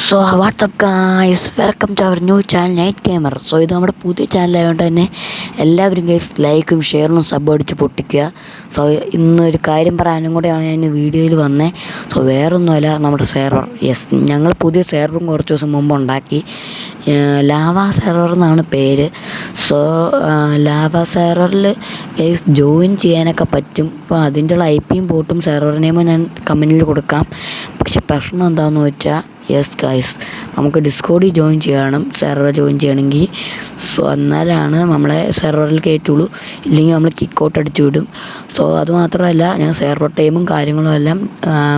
So what's up guys, welcome to our new channel Night Gamer. So ഇത് നമ്മുടെ പുതിയ ചാനലായതുകൊണ്ട് തന്നെ എല്ലാവരും ഗൈസ് ലൈക്കും ഷെയറും സബ് അടിച്ച് പൊട്ടിക്കുക. സോ ഇന്നൊരു കാര്യം പറയാനും കൂടെയാണ് ഞാൻ വീഡിയോയിൽ വന്നത്. സോ വേറൊന്നുമല്ല, നമ്മുടെ സെർവർ, ഞങ്ങൾ പുതിയ സെർവറും കുറച്ച് ദിവസം മുമ്പ് ഉണ്ടാക്കി. ലാവ സെർവർ എന്നാണ് പേര്. സോ ലാവ സെർവറിൽ ഗൈസ് ജോയിൻ ചെയ്യാനൊക്കെ പറ്റും. അപ്പോൾ അതിൻ്റെ IP പോർട്ടും സെർവർ നെയിമും ഞാൻ കമൻറ്റിൽ കൊടുക്കാം. പക്ഷെ പ്രശ്നം എന്താണെന്ന് വെച്ചാൽ, ഗൈസ് നമുക്ക് ഡിസ്കോഡിൽ ജോയിൻ ചെയ്യണം. സെർവർ ജോയിൻ ചെയ്യണമെങ്കിൽ സോ എന്നാലാണ് നമ്മളെ സെർവറിൽ കയറ്റുള്ളൂ. ഇല്ലെങ്കിൽ നമ്മൾ കിക്ക് ഔട്ട് അടിച്ചു വിടും. സോ അതുമാത്രമല്ല, ഞാൻ സെർവർ ടൈമും കാര്യങ്ങളും എല്ലാം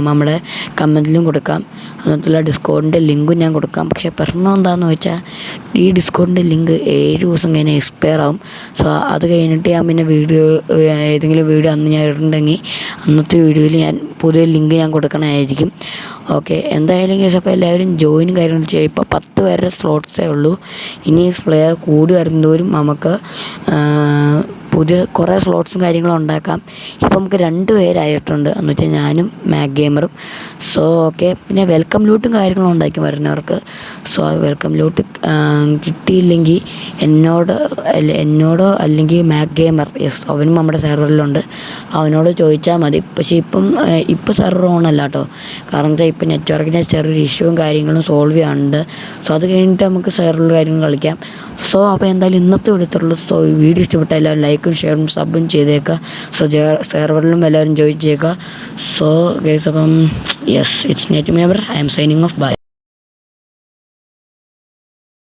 നമ്മുടെ കമൻറ്റിലും കൊടുക്കാം. അതുമാത്രമല്ല ഡിസ്കോഡിൻ്റെ ലിങ്കും ഞാൻ കൊടുക്കാം. പക്ഷേ പ്രശ്നം എന്താണെന്ന് വെച്ചാൽ, ഈ ഡിസ്കോഡിൻ്റെ ലിങ്ക് 7 ദിവസം കഴിഞ്ഞ് എക്സ്പയർ ആവും. സോ അത് കഴിഞ്ഞിട്ട് ഞാൻ പിന്നെ ഏതെങ്കിലും വീഡിയോ അന്ന് ഞാൻ ഇട്ടിട്ടുണ്ടെങ്കിൽ അന്നത്തെ വീഡിയോയിൽ ഞാൻ പുതിയ ലിങ്ക് ഞാൻ കൊടുക്കണമായിരിക്കും. ഓക്കെ, എന്തായാലും കേസ് അപ്പോൾ എല്ലാവരും ജോയിനും കാര്യങ്ങളും ചെയ്യുക. ഇപ്പോൾ 10 പേരുടെ സ്ലോട്ട്സേ ഉള്ളൂ. ഇനി പ്ലെയർ കൂടി വരുന്നതോറും നമുക്ക് പുതിയ കുറേ സ്ലോട്ട്സും കാര്യങ്ങളും ഉണ്ടാക്കാം. ഇപ്പം നമുക്ക് 2 പേരായിട്ടുണ്ട്, എന്ന് വെച്ചാൽ ഞാനും മാക് ഗെയിമറും. സോ ഓക്കെ, പിന്നെ വെൽക്കം ലൂട്ടും കാര്യങ്ങളും ഉണ്ടാക്കി വരുന്നവർക്ക്. സോ വെൽക്കം ലൂട്ട് കിട്ടിയില്ലെങ്കിൽ എന്നോടോ അല്ലെങ്കിൽ മാക് ഗെയിമർ, അവനും നമ്മുടെ സെർവറിലുണ്ട്, അവനോട് ചോദിച്ചാൽ മതി. പക്ഷേ ഇപ്പം സെർവർ ഓണല്ല കേട്ടോ. കാരണം വെച്ചാൽ ഇപ്പം നെറ്റ്വർക്കിൻ്റെ ചെറിയൊരു ഇഷ്യൂവും കാര്യങ്ങളും സോൾവ് ചെയ്യാനുണ്ട്. സോ അത് കഴിഞ്ഞിട്ട് നമുക്ക് സെർവറിൽ കാര്യങ്ങൾ കളിക്കാം. സോ അപ്പോൾ എന്തായാലും ഇന്നത്തെ വിടുത്തുള്ളൂ. സോ ഈ വീഡിയോ ഇഷ്ടപ്പെട്ട എല്ലാവരും ലൈക്കും ഷെയറും സബും ചെയ്തേക്കുക. സോ സെർവറിലും എല്ലാവരും ജോയിൻ ചെയ്യുക. സോ ഗൈസ്, അപ്പം it's Net Gamer, I am signing off. By.